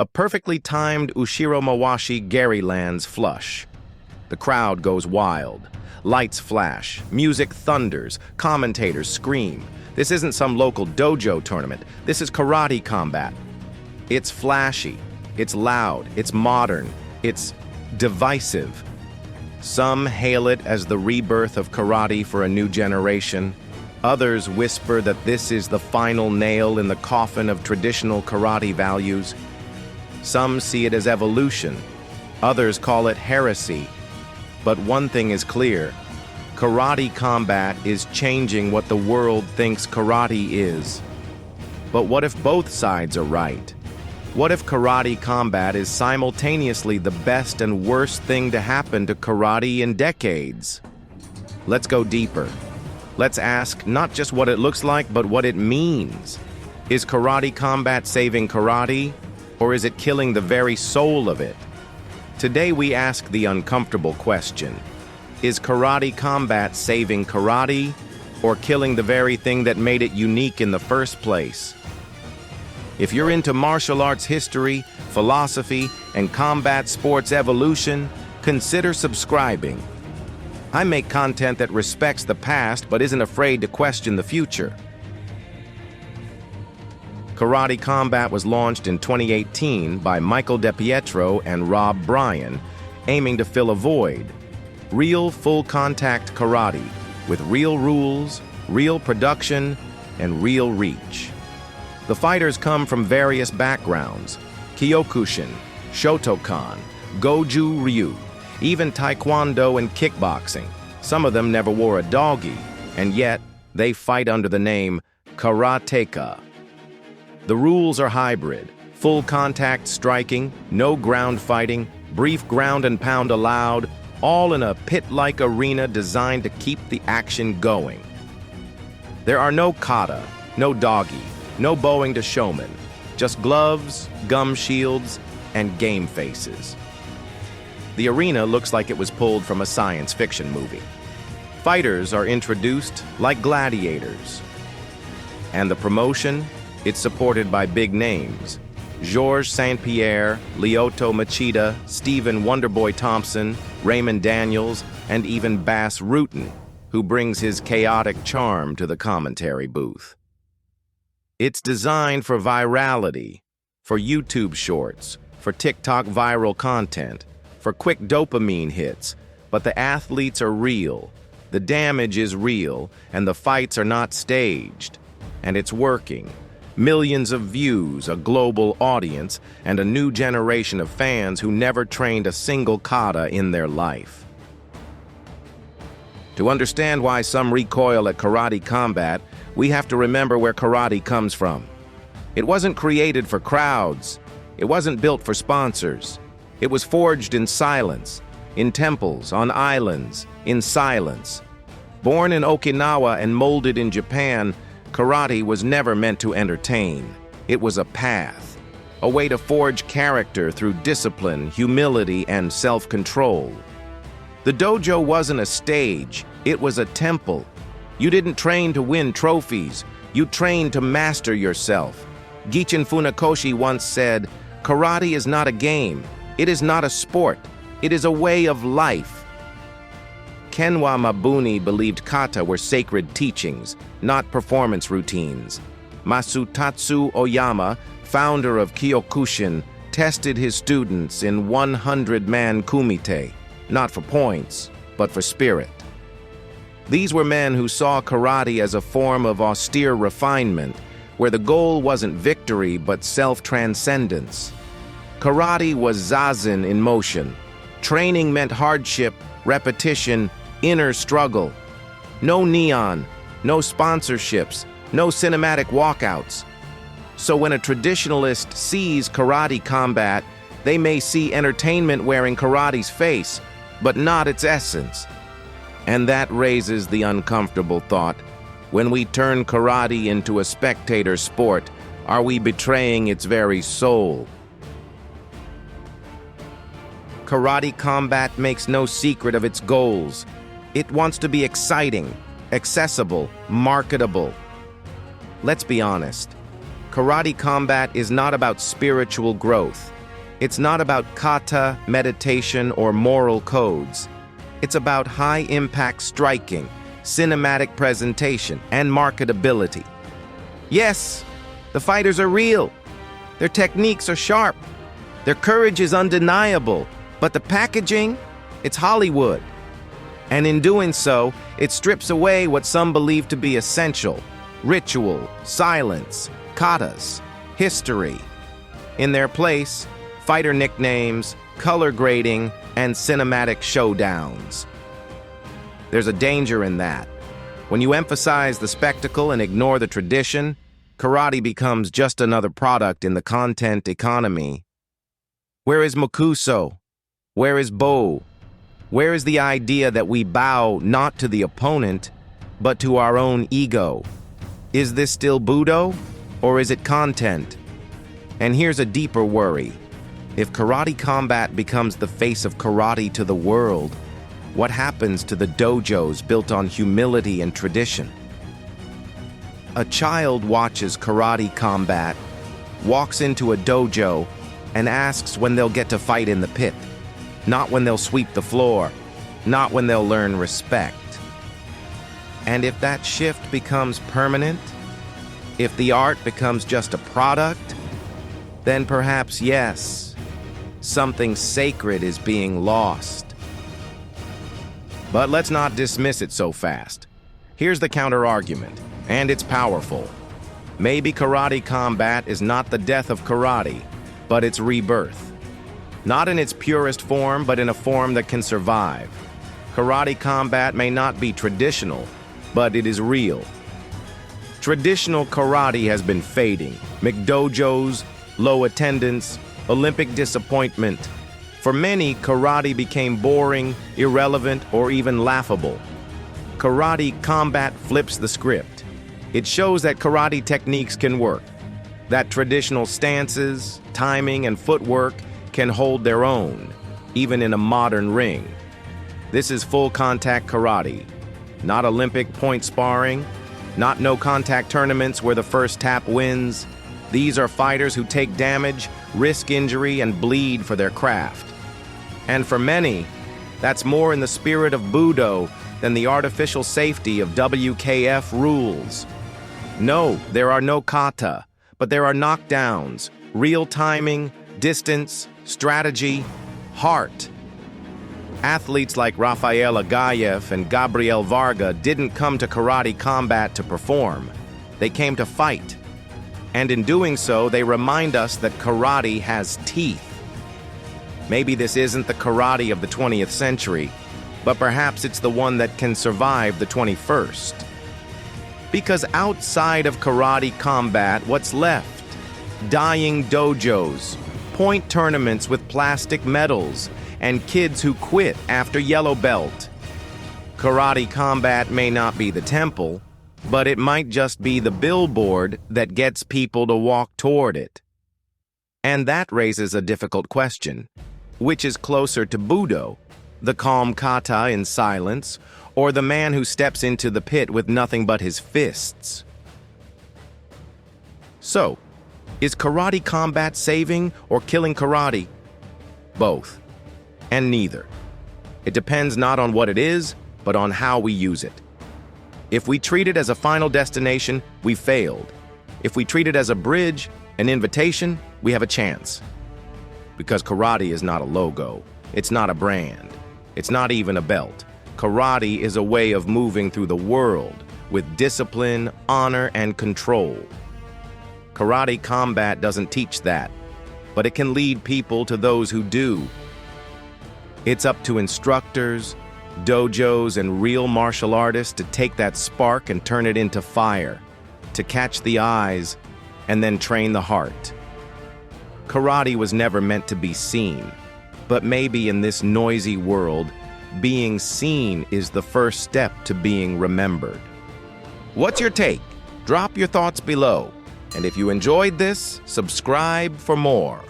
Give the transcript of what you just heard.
A perfectly timed Ushiro Mawashi Gary lands flush. The crowd goes wild. Lights flash, music thunders, commentators scream. This isn't some local dojo tournament. This is karate combat. It's flashy, it's loud, it's modern, it's divisive. Some hail it as the rebirth of karate for a new generation. Others whisper that this is the final nail in the coffin of traditional karate values. Some see it as evolution. Others call it heresy. But one thing is clear. Karate combat is changing what the world thinks karate is. But what if both sides are right? What if karate combat is simultaneously the best and worst thing to happen to karate in decades? Let's go deeper. Let's ask not just what it looks like, but what it means. Is karate combat saving karate, or is it killing the very soul of it? Today we ask the uncomfortable question. Is karate combat saving karate, or killing the very thing that made it unique in the first place? If you're into martial arts history, philosophy, and combat sports evolution, consider subscribing. I make content that respects the past but isn't afraid to question the future. Karate Combat was launched in 2018 by Michael DePietro and Rob Bryan, aiming to fill a void. Real full-contact karate, with real rules, real production, and real reach. The fighters come from various backgrounds: Kyokushin, Shotokan, Goju Ryu, even Taekwondo and kickboxing. Some of them never wore a dogi, and yet they fight under the name karateka. The rules are hybrid: full contact striking, no ground fighting, brief ground and pound allowed, all in a pit-like arena designed to keep the action going. There are no kata, no dogi, no bowing to showmen, just gloves, gum shields, and game faces. The arena looks like it was pulled from a science fiction movie. Fighters are introduced like gladiators. And the promotion? It's supported by big names: Georges St.-Pierre, Lyoto Machida, Stephen Wonderboy Thompson, Raymond Daniels, and even Bas Rutten, who brings his chaotic charm to the commentary booth. It's designed for virality, for YouTube shorts, for TikTok viral content, for quick dopamine hits, but the athletes are real, the damage is real, and the fights are not staged. And it's working. Millions of views, a global audience, and a new generation of fans who never trained a single kata in their life. To understand why some recoil at karate combat, we have to remember where karate comes from. It wasn't created for crowds. It wasn't built for sponsors. It was forged in silence, in temples, on islands, in silence. Born in Okinawa and molded in Japan, karate was never meant to entertain. It was a path, a way to forge character through discipline, humility, and self-control. The dojo wasn't a stage, it was a temple. You didn't train to win trophies, you trained to master yourself. Gichin Funakoshi once said, "Karate is not a game, it is not a sport, it is a way of life." Kenwa Mabuni believed kata were sacred teachings, not performance routines. Masutatsu Oyama, founder of Kyokushin, tested his students in 100-man kumite, not for points, but for spirit. These were men who saw karate as a form of austere refinement, where the goal wasn't victory but self-transcendence. Karate was zazen in motion. Training meant hardship, repetition, inner struggle. No neon, no sponsorships, no cinematic walkouts. So when a traditionalist sees karate combat, they may see entertainment wearing karate's face, but not its essence. And that raises the uncomfortable thought: when we turn karate into a spectator sport, are we betraying its very soul? Karate combat makes no secret of its goals. It wants to be exciting, accessible, marketable. Let's be honest. Karate combat is not about spiritual growth. It's not about kata, meditation, or moral codes. It's about high-impact striking, cinematic presentation, and marketability. Yes, the fighters are real. Their techniques are sharp. Their courage is undeniable. But the packaging, it's Hollywood. And in doing so, it strips away what some believe to be essential: ritual, silence, katas, history. In their place, fighter nicknames, color grading, and cinematic showdowns. There's a danger in that. When you emphasize the spectacle and ignore the tradition, karate becomes just another product in the content economy. Where is Mokuso? Where is Bo? Where is the idea that we bow not to the opponent, but to our own ego? Is this still Budo, or is it content? And here's a deeper worry. If karate combat becomes the face of karate to the world, what happens to the dojos built on humility and tradition? A child watches karate combat, walks into a dojo, and asks when they'll get to fight in the pit. Not when they'll sweep the floor, not when they'll learn respect. And if that shift becomes permanent, if the art becomes just a product, then perhaps yes, something sacred is being lost. But let's not dismiss it so fast. Here's the counter-argument, and it's powerful. Maybe karate combat is not the death of karate, but its rebirth. Not in its purest form, but in a form that can survive. Karate combat may not be traditional, but it is real. Traditional karate has been fading. McDojos, low attendance, Olympic disappointment. For many, karate became boring, irrelevant, or even laughable. Karate combat flips the script. It shows that karate techniques can work, that traditional stances, timing, and footwork can hold their own, even in a modern ring. This is full-contact karate, not Olympic point sparring, not no-contact tournaments where the first tap wins. These are fighters who take damage, risk injury, and bleed for their craft. And for many, that's more in the spirit of Budo than the artificial safety of WKF rules. No, there are no kata, but there are knockdowns, real timing, distance, strategy, heart. Athletes like Rafael Aghayev and Gabriel Varga didn't come to karate combat to perform. They came to fight. And in doing so, they remind us that karate has teeth. Maybe this isn't the karate of the 20th century, but perhaps it's the one that can survive the 21st. Because outside of karate combat, what's left? Dying dojos, point tournaments with plastic medals, and kids who quit after yellow belt. Karate combat may not be the temple, but it might just be the billboard that gets people to walk toward it. And that raises a difficult question. Which is closer to Budo, the calm kata in silence, or the man who steps into the pit with nothing but his fists? So, is karate combat saving or killing karate? Both. And neither. It depends not on what it is, but on how we use it. If we treat it as a final destination, we failed. If we treat it as a bridge, an invitation, we have a chance. Because karate is not a logo. It's not a brand. It's not even a belt. Karate is a way of moving through the world with discipline, honor, and control. Karate combat doesn't teach that, but it can lead people to those who do. It's up to instructors, dojos, and real martial artists to take that spark and turn it into fire, to catch the eyes and then train the heart. Karate was never meant to be seen, but maybe in this noisy world, being seen is the first step to being remembered. What's your take? Drop your thoughts below. And if you enjoyed this, subscribe for more.